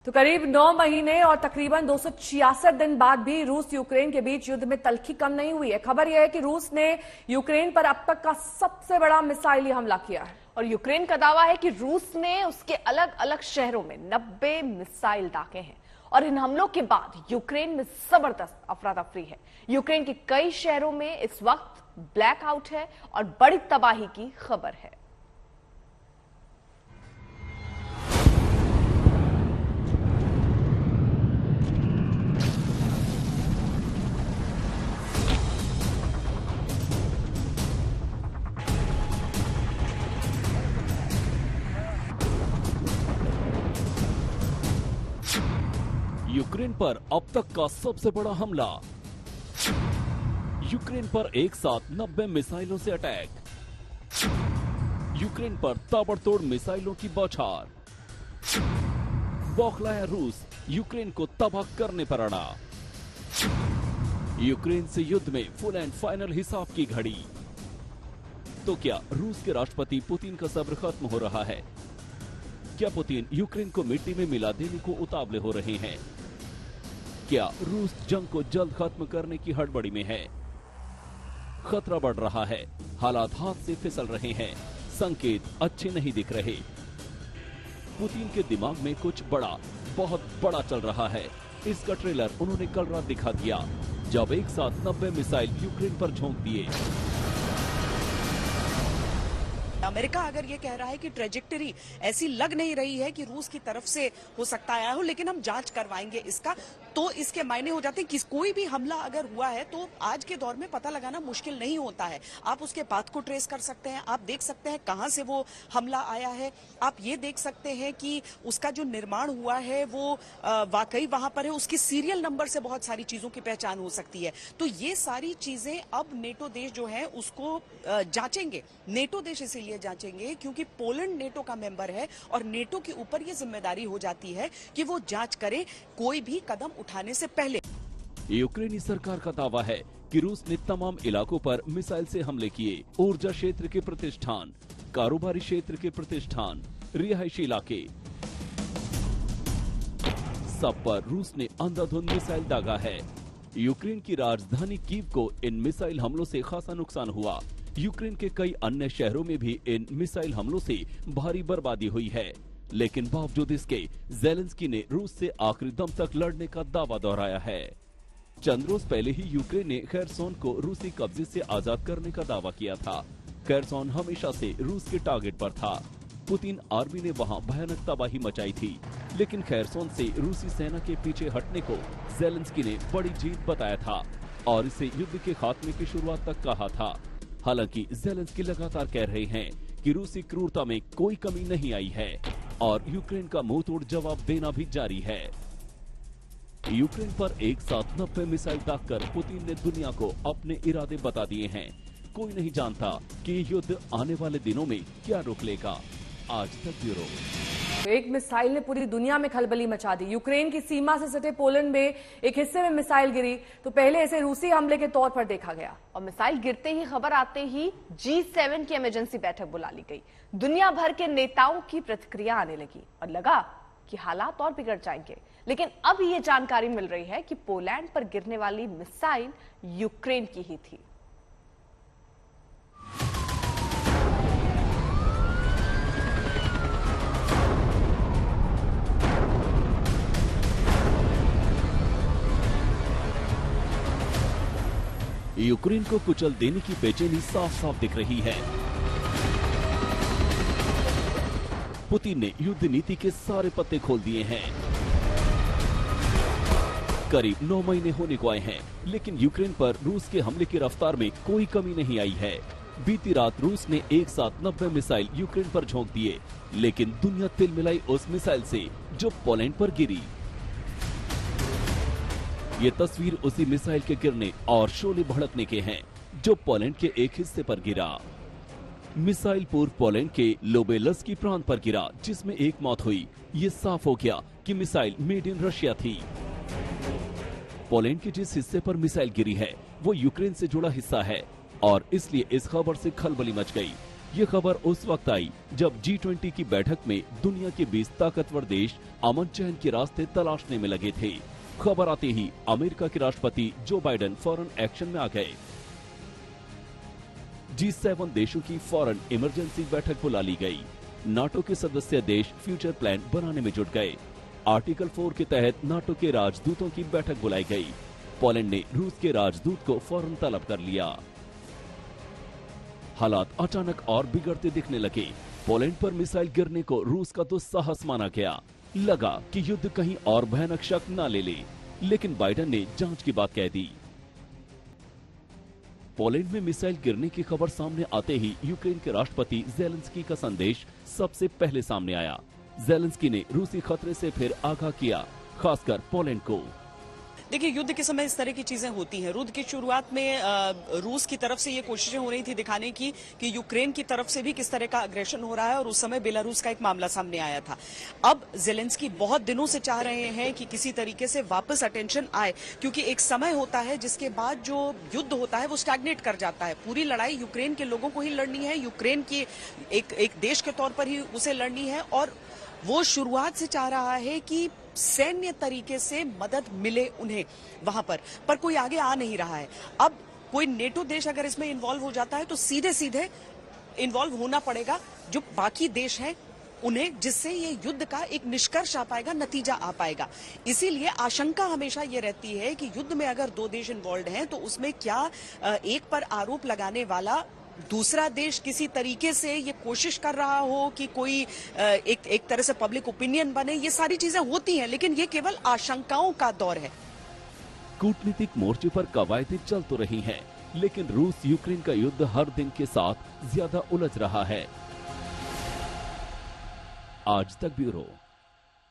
तो करीब 9 महीने और तकरीबन 266 दिन बाद भी रूस यूक्रेन के बीच युद्ध में तल्खी कम नहीं हुई है। खबर यह है कि रूस ने यूक्रेन पर अब तक का सबसे बड़ा मिसाइली हमला किया है और यूक्रेन का दावा है कि रूस ने उसके अलग अलग शहरों में 90 मिसाइल दागे हैं और इन हमलों के बाद यूक्रेन में जबरदस्त अफरा तफरी है। यूक्रेन के कई शहरों में इस वक्त ब्लैकआउट है और बड़ी तबाही की खबर है। यूक्रेन पर अब तक का सबसे बड़ा हमला। यूक्रेन पर एक साथ 90 मिसाइलों से अटैक। यूक्रेन पर ताबड़तोड़ मिसाइलों की बौछार। बौखलाया रूस यूक्रेन को तबाह करने पर अड़ा। यूक्रेन से युद्ध में फुल एंड फाइनल हिसाब की घड़ी। तो क्या रूस के राष्ट्रपति पुतिन का सब्र खत्म हो रहा है? क्या पुतिन यूक्रेन को मिट्टी में मिला देने को उतावले हो रहे हैं? क्या रूस जंग को जल्द खत्म करने की हड़बड़ी में है? खतरा बढ़ रहा है, हालात हाथ से फिसल रहे हैं, संकेत अच्छे नहीं दिख रहे। पुतिन के दिमाग में कुछ बड़ा, बहुत बड़ा चल रहा है। इसका ट्रेलर उन्होंने कल रात दिखा दिया, जब एक साथ 90 मिसाइल यूक्रेन पर झोंक दिए। अमेरिका अगर ये कह रहा है कि ट्रेजेक्टरी ऐसी लग नहीं रही है कि रूस की तरफ से हो सकता आया हो, लेकिन हम जांच करवाएंगे इसका, तो इसके मायने हो जाते हैं कि कोई भी हमला अगर हुआ है तो आज के दौर में पता लगाना मुश्किल नहीं होता है। आप उसके पाथ को ट्रेस कर सकते हैं, आप देख सकते हैं कहां से वो हमला आया है, आप ये देख सकते हैं कि उसका जो निर्माण हुआ है वो वाकई वहां पर है, उसकी सीरियल नंबर से बहुत सारी चीजों की पहचान हो सकती है। तो ये सारी चीजें अब नेटो देश जो है उसको जांचेंगे। नेटो देश इसीलिए जांचेंगे क्योंकि पोलैंड नेटो का मेंबर है और नेटो के ऊपर ये जिम्मेदारी हो जाती है कि वो जांच करे कोई भी कदम उठाने से पहले। यूक्रेनी सरकार का दावा है कि रूस ने तमाम इलाकों पर मिसाइल से हमले किए। ऊर्जा क्षेत्र के प्रतिष्ठान, कारोबारी क्षेत्र के प्रतिष्ठान, रिहायशी इलाके, सब पर रूस ने अंधाधुंध मिसाइल दागा है। यूक्रेन की राजधानी कीव को इन मिसाइल हमलों से खासा नुकसान हुआ। यूक्रेन के कई अन्य शहरों में भी इन मिसाइल हमलों से भारी बर्बादी हुई है, लेकिन बावजूद इसके ज़ेलेंस्की ने रूस से आखिरी दम तक लड़ने का दावा दोहराया है। चंद रोज पहले ही यूक्रेन ने खेरसोन को रूसी कब्जे से आजाद करने का दावा किया था। खेरसोन हमेशा से रूस के टारगेट पर था। पुतिन आर्मी ने वहां भयानक तबाही मचाई थी, लेकिन खेरसोन से रूसी सेना के पीछे हटने को ज़ेलेंस्की ने बड़ी जीत बताया था और इसे युद्ध के खात्मे की शुरुआत तक कहा था। हालांकि ज़ेलेंस्की लगातार कह रहे हैं कि रूसी क्रूरता में कोई कमी नहीं आई है और यूक्रेन का मुंह तोड़ जवाब देना भी जारी है। यूक्रेन पर एक साथ 90 मिसाइल दागकर पुतिन ने दुनिया को अपने इरादे बता दिए हैं। कोई नहीं जानता कि युद्ध आने वाले दिनों में क्या रुख लेगा। आज तक ब्यूरो। एक मिसाइल ने पूरी दुनिया में खलबली मचा दी। यूक्रेन की सीमा से सटे पोलैंड में एक हिस्से में मिसाइल गिरी तो पहले इसे रूसी हमले के तौर पर देखा गया और मिसाइल गिरते ही खबर आते ही G7 की इमरजेंसी बैठक बुला ली गई। दुनिया भर के नेताओं की प्रतिक्रिया आने लगी और लगा कि हालात और बिगड़ जाएंगे। लेकिन अब ये जानकारी मिल रही है कि पोलैंड पर गिरने वाली मिसाइल यूक्रेन की ही थी। यूक्रेन को कुचल देने की बेचैनी साफ साफ दिख रही है। पुतिन ने युद्ध नीति के सारे पत्ते खोल दिए हैं। करीब 9 महीने होने को आए हैं, लेकिन यूक्रेन पर रूस के हमले की रफ्तार में कोई कमी नहीं आई है। बीती रात रूस ने एक साथ 90 मिसाइल यूक्रेन पर झोंक दिए, लेकिन दुनिया तिलमिलाई उस मिसाइल से जो पोलैंड पर गिरी। ये तस्वीर उसी मिसाइल के गिरने और शोले भड़कने के हैं जो पोलैंड के एक हिस्से पर गिरा। मिसाइल पूर्व पोलैंड के लोबेलस्की प्रांत पर गिरा, जिसमें एक मौत हुई। ये साफ हो गया कि मिसाइल मेड इन रशिया थी। पोलैंड के जिस हिस्से पर मिसाइल गिरी है वो यूक्रेन से जुड़ा हिस्सा है और इसलिए इस खबर से खलबली मच गई। ये खबर उस वक्त आई जब G20 की बैठक में दुनिया के 20 ताकतवर देश अमन चैन के रास्ते तलाशने में लगे थे। खबर आते ही अमेरिका के राष्ट्रपति जो बाइडेन फौरन एक्शन में आ गए। G7 देशों की फौरन इमरजेंसी बैठक बुला ली गई। नाटो के सदस्य देश फ्यूचर प्लान बनाने में जुट गए। आर्टिकल 4 के तहत नाटो के राजदूतों की बैठक बुलाई गई। पोलैंड ने रूस के राजदूत को फौरन तलब कर लिया। हालात अचानक और बिगड़ते दिखने लगे। पोलैंड पर मिसाइल गिरने को रूस का तो साहस माना गया। लगा कि युद्ध कहीं और भयानक शक्ल न ले, लेकिन बाइडेन ने जांच की बात कह दी। पोलैंड में मिसाइल गिरने की खबर सामने आते ही यूक्रेन के राष्ट्रपति ज़ेलेंस्की का संदेश सबसे पहले सामने आया। ज़ेलेंस्की ने रूसी खतरे से फिर आगाह किया, खासकर पोलैंड को। देखिए, युद्ध के समय इस तरह की चीजें होती हैं। युद्ध की शुरुआत में रूस की तरफ से ये कोशिशें हो रही थी दिखाने की कि यूक्रेन की तरफ से भी किस तरह का अग्रेशन हो रहा है, और उस समय बेलारूस का एक मामला सामने आया था। अब ज़ेलेंस्की बहुत दिनों से चाह रहे हैं कि किसी तरीके से वापस अटेंशन आए, क्योंकि एक समय होता है जिसके बाद जो युद्ध होता है वो स्टैग्नेट कर जाता है। पूरी लड़ाई यूक्रेन के लोगों को ही लड़नी है, यूक्रेन की एक देश के तौर पर ही उसे लड़नी है, और वो शुरुआत से चाह रहा है कि सैन्य तरीके से मदद मिले उन्हें वहां पर कोई आगे आ नहीं रहा है। अब कोई नेटो देश अगर इसमें इन्वॉल्व हो जाता है तो सीधे सीधे इन्वॉल्व होना पड़ेगा जो बाकी देश हैं उन्हें, जिससे ये युद्ध का एक निष्कर्ष आ पाएगा, नतीजा आ पाएगा। इसीलिए आशंका हमेशा ये रहती है कि युद्ध में अगर दो देश इन्वॉल्व हैं तो उसमें क्या एक पर आरोप लगाने वाला दूसरा देश किसी तरीके से ये कोशिश कर रहा हो कि कोई एक तरह से पब्लिक ओपिनियन बने। ये सारी चीजें होती हैं, लेकिन ये केवल आशंकाओं का दौर है। कूटनीतिक मोर्चे पर कवायदें चल तो रही हैं, लेकिन रूस यूक्रेन का युद्ध हर दिन के साथ ज्यादा उलझ रहा है। आज तक ब्यूरो।